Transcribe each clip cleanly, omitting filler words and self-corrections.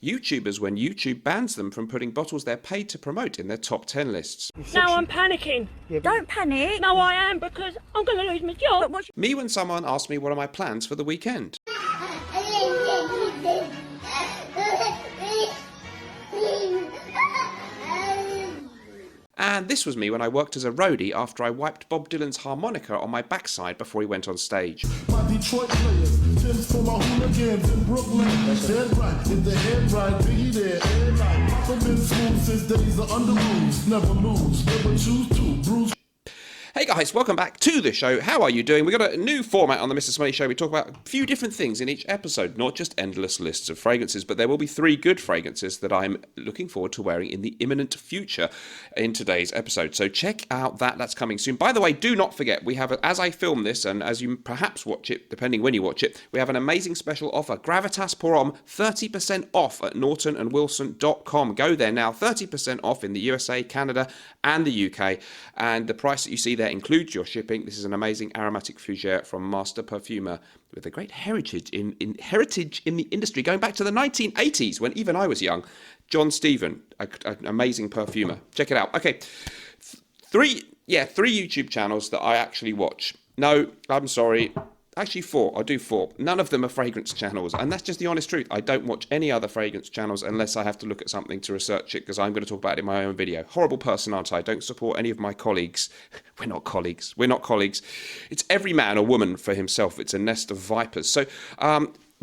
YouTubers when YouTube bans them from putting bottles they're paid to promote in their top 10 lists. Now I'm panicking. Yeah, don't panic. No, I am, because I'm going to lose my job. Me when someone asks me what are my plans for the weekend. And this was me when I worked as a roadie after I wiped Bob Dylan's harmonica on my backside before he went on stage. My Detroit players, Tim's for my hooligans in Brooklyn. Dead right, in the head right, Biggie there, and like, I've been school since days of under rules. Never lose, never choose to, Bruce. Hey guys, welcome back to the show. How are you doing? We've got a new format on the Mr. Smelly Show. We talk about a few different things in each episode, not just endless lists of fragrances, but there will be 3 good fragrances that I'm looking forward to wearing in the imminent future in today's episode. So check out that. That's coming soon. By the way, do not forget, we have, as I film this, and as you perhaps watch it, depending when you watch it, we have an amazing special offer. Gravitas Pour 30% off at nortonandwilson.com. Go there now. 30% off in the USA, Canada, and the UK. And the price that you see there includes your shipping. This is an amazing aromatic fougere from master perfumer with a great heritage in the industry, going back to the 1980s when even I was young. John Stephen, an amazing perfumer. Check it out. Okay, 3 YouTube channels that I actually watch. No, I'm sorry. Actually 4. I'll do 4. None of them are fragrance channels, and that's just the honest truth. I don't watch any other fragrance channels unless I have to look at something to research it, because I'm going to talk about it in my own video. Horrible person, aren't I? Don't support any of my colleagues. We're not colleagues. It's every man or woman for himself. It's a nest of vipers. So,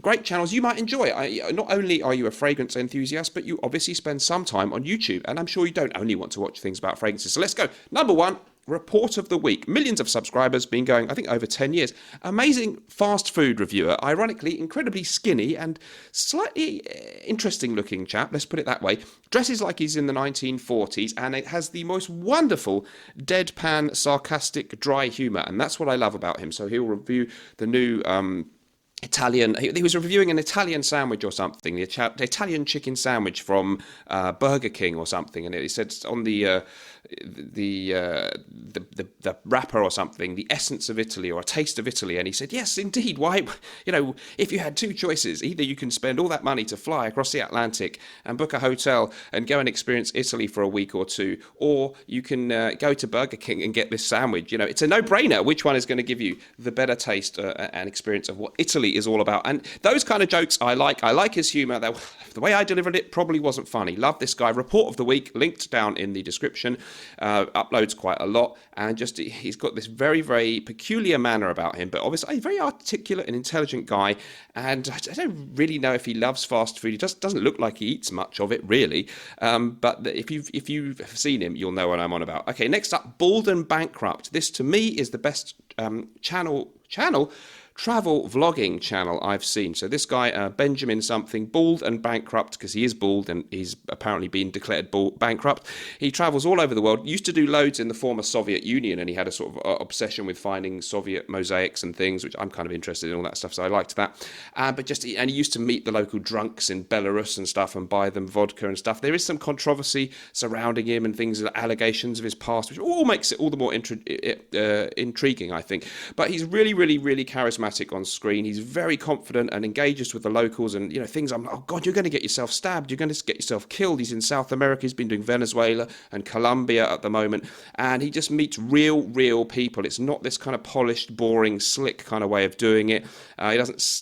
great channels you might enjoy. Not only are you a fragrance enthusiast, but you obviously spend some time on YouTube, and I'm sure you don't only want to watch things about fragrances. So let's go. Number 1. Report of the week. Millions of subscribers, been going, I think, over 10 years. Amazing fast food reviewer, ironically, incredibly skinny and slightly interesting looking chap, let's put it that way. Dresses like he's in the 1940s, and it has the most wonderful deadpan, sarcastic, dry humour, and that's what I love about him. So he'll review the new Italian, he was reviewing an Italian sandwich or something, the Italian chicken sandwich from Burger King or something, and it said on the wrapper or something, the essence of Italy or a taste of Italy, and he said, yes, indeed, why, if you had 2 choices, either you can spend all that money to fly across the Atlantic and book a hotel and go and experience Italy for a week or 2, or you can go to Burger King and get this sandwich. It's a no-brainer. Which one is going to give you the better taste and experience of what Italy is all about? And those kind of jokes I like his humour. The way I delivered it probably wasn't funny. Love this guy. Report of the week linked down in the description. Uploads quite a lot, and just he's got this very, very peculiar manner about him, but obviously a very articulate and intelligent guy. And I don't really know if he loves fast food. He just doesn't look like he eats much of it, really. But if you've seen him, you'll know what I'm on about. Okay, next up, Bald and Bankrupt. This to me is the best travel vlogging channel I've seen. So this guy, Benjamin something, bald and bankrupt, because he is bald and he's apparently been declared bankrupt. He travels all over the world, used to do loads in the former Soviet Union, and he had a sort of obsession with finding Soviet mosaics and things, which I'm kind of interested in all that stuff, so I liked that. And he used to meet the local drunks in Belarus and stuff and buy them vodka and stuff. There is some controversy surrounding him and things, allegations of his past, which all makes it all the more intriguing, I think. But he's really, really, really charismatic on screen. He's very confident and engages with the locals, and things I'm like, oh god, you're going to get yourself stabbed, you're going to get yourself killed. He's in South America, he's been doing Venezuela and Colombia at the moment, and he just meets real people. It's not this kind of polished, boring, slick kind of way of doing it.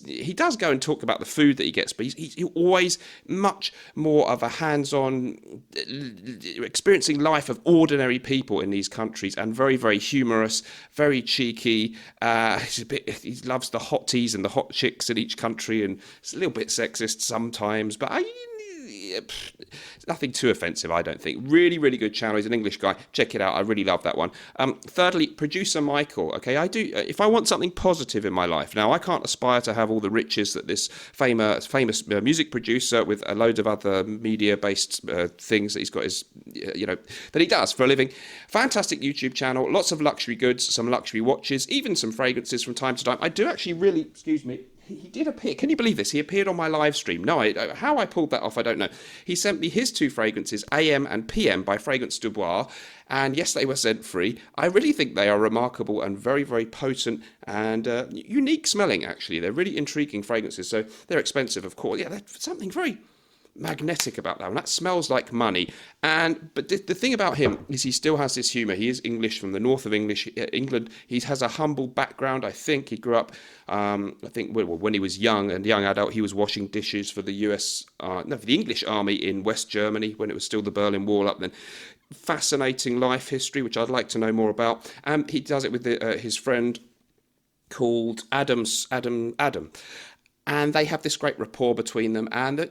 He does go and talk about the food that he gets, but he's always much more of a hands-on experiencing life of ordinary people in these countries, and very, very humorous, very cheeky. He loves the hotties and the hot chicks in each country, and it's a little bit sexist sometimes, but nothing too offensive, I don't think. Really, really good channel. He's an English guy. Check it out. I really love that one. Thirdly, producer Michael. Okay, I do. If I want something positive in my life, now I can't aspire to have all the riches that this famous music producer with a load of other media-based things that he's got that he does for a living. Fantastic YouTube channel. Lots of luxury goods, some luxury watches, even some fragrances from time to time. I do actually really, excuse me. He did appear. Can you believe this? He appeared on my live stream. No, how I pulled that off, I don't know. He sent me his 2 fragrances, AM and PM by Fragrance du Bois, and yes, they were scent free. I really think they are remarkable and very, very potent and unique smelling, actually. They're really intriguing fragrances, so they're expensive, of course. Yeah, they're something very magnetic about that one. That smells like money. But the thing about him is he still has this humour. He is English, from the north of England. He has a humble background. I think he grew up, when he was young adult, he was washing dishes for the for the English army in West Germany when it was still the Berlin Wall up then. Fascinating life history, which I'd like to know more about. He does it with his friend called Adam. And they have this great rapport between them. And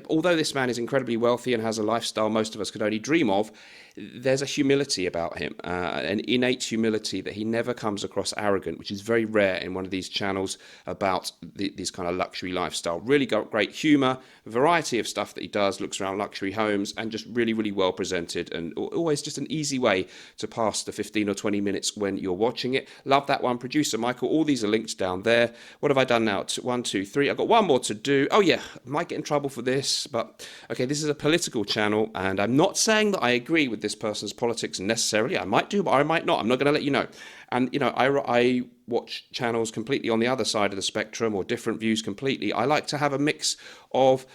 although this man is incredibly wealthy and has a lifestyle most of us could only dream of, there's a humility about him, an innate humility that he never comes across arrogant, which is very rare in one of these channels about these kind of luxury lifestyle. Really got great humour, variety of stuff that he does, looks around luxury homes, and just really, really well presented, and always just an easy way to pass the 15 or 20 minutes when you're watching it. Love that one. Producer Michael, all these are linked down there. What have I done now? 1, 2, 3. I've got one more to do. Oh yeah, I might get in trouble for this, but okay, this is a political channel, and I'm not saying that I agree with this person's politics necessarily. I might do, but I might not. I'm not going to let you know. And, I watch channels completely on the other side of the spectrum, or different views completely. I like to have a mix of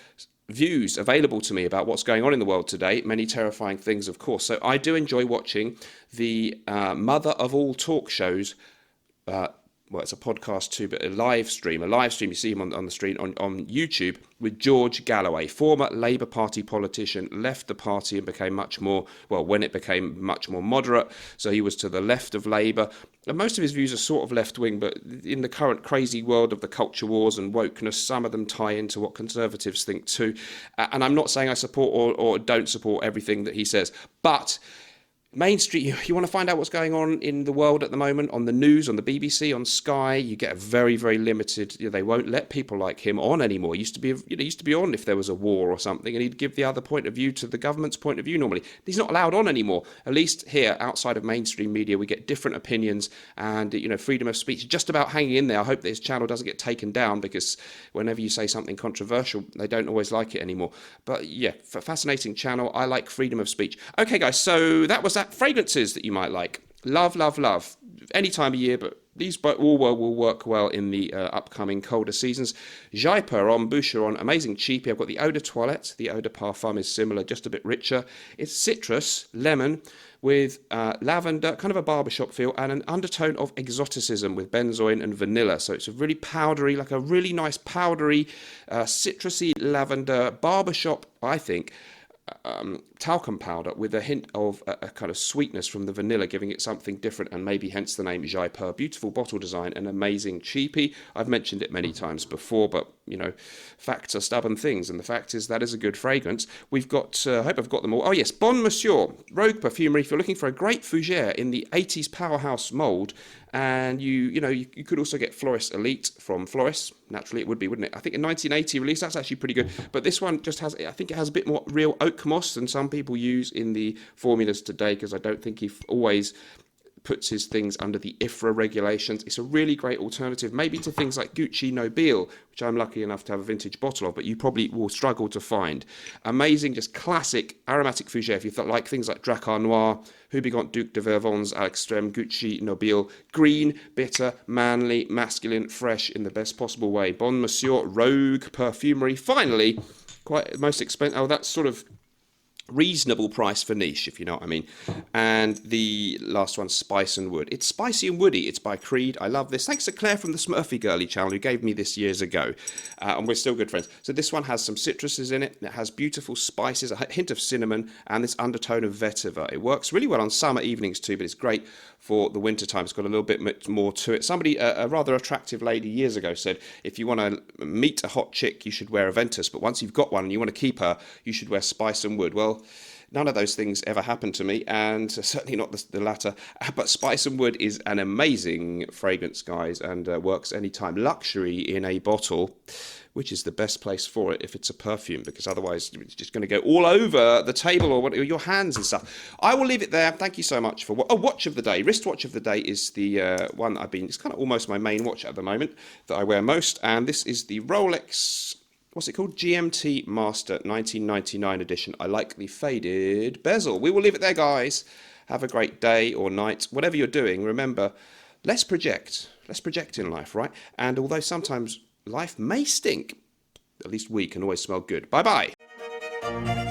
views available to me about what's going on in the world today. Many terrifying things, of course. So I do enjoy watching the mother of all talk shows, it's a podcast too, but a live stream. You see him on the screen on YouTube with George Galloway, former Labour Party politician, left the party and became when it became much more moderate. So he was to the left of Labour. And most of his views are sort of left-wing, but in the current crazy world of the culture wars and wokeness, some of them tie into what Conservatives think too. And I'm not saying I support or don't support everything that he says, but mainstream, you want to find out what's going on in the world at the moment, on the news, on the BBC, on Sky, you get a very, very limited, they won't let people like him on anymore. He used to be on if there was a war or something, and he'd give the other point of view to the government's point of view normally. He's not allowed on anymore. At least here, outside of mainstream media, we get different opinions and, freedom of speech just about hanging in there. I hope that his channel doesn't get taken down, because whenever you say something controversial, they don't always like it anymore. But yeah, fascinating channel. I like freedom of speech. Okay, guys, so that was that. Fragrances that you might like. Love, love, love. Any time of year, but these all will work well in the upcoming colder seasons. Jaipur on Boucheron, amazing cheapie. I've got the Eau de Toilette. The Eau de Parfum is similar, just a bit richer. It's citrus, lemon, with lavender, kind of a barbershop feel, and an undertone of exoticism with benzoin and vanilla. So it's a really powdery, like a really nice powdery, citrusy lavender barbershop, I think, talcum powder with a hint of a kind of sweetness from the vanilla, giving it something different, and maybe hence the name Jaipur. Beautiful bottle design, an amazing cheapie. I've mentioned it many times before, but facts are stubborn things, and the fact is that is a good fragrance. We've got, I hope I've got them all. Oh yes, Bon Monsieur, Rogue Perfumery. If you're looking for a great fougere in the 80s powerhouse mould, and you could also get Florist Elite from Florist. Naturally, it would be, wouldn't it? I think in 1980 release, that's actually pretty good. But this one just has, I think it has a bit more real oak moss than some people use in the formulas today, because I don't think he always puts his things under the IFRA regulations. It's a really great alternative, maybe to things like Gucci Nobile, which I'm lucky enough to have a vintage bottle of, but you probably will struggle to find. Amazing, just classic aromatic fougere. If you like things like Dracar Noir, Hubigant Duc de Vervins, Alextreme, Gucci Nobile, green, bitter, manly, masculine, fresh in the best possible way. Bon Monsieur, Rogue Perfumery. Finally, quite most expensive. Oh, that's sort of reasonable price for niche, if you know what I mean. And the last one, Spice and Wood. It's spicy and woody. It's by Creed. I love this. Thanks to Claire from the Smurfy Girly channel, who gave me this years ago. And we're still good friends. So this one has some citruses in it. It has beautiful spices, a hint of cinnamon, and this undertone of vetiver. It works really well on summer evenings too, but it's great for the winter time. It's got a little bit more to it. Somebody, a rather attractive lady years ago, said if you want to meet a hot chick, you should wear Aventus, but once you've got one and you want to keep her, you should wear Spice and Wood. Well, none of those things ever happened to me, and certainly not the latter. But Spice and Wood is an amazing fragrance, guys, and works anytime. Luxury in a bottle, which is the best place for it if it's a perfume, because otherwise it's just going to go all over the table or your hands and stuff. I will leave it there. Thank you so much for watch of the day. Wristwatch of the day is the one that it's kind of almost my main watch at the moment that I wear most, and this is the Rolex, what's it called? GMT Master 1999 edition. I like the faded bezel. We will leave it there, guys. Have a great day or night. Whatever you're doing, remember, let's project. Let's project in life, right? And although sometimes life may stink, at least we can always smell good. Bye-bye. Bye.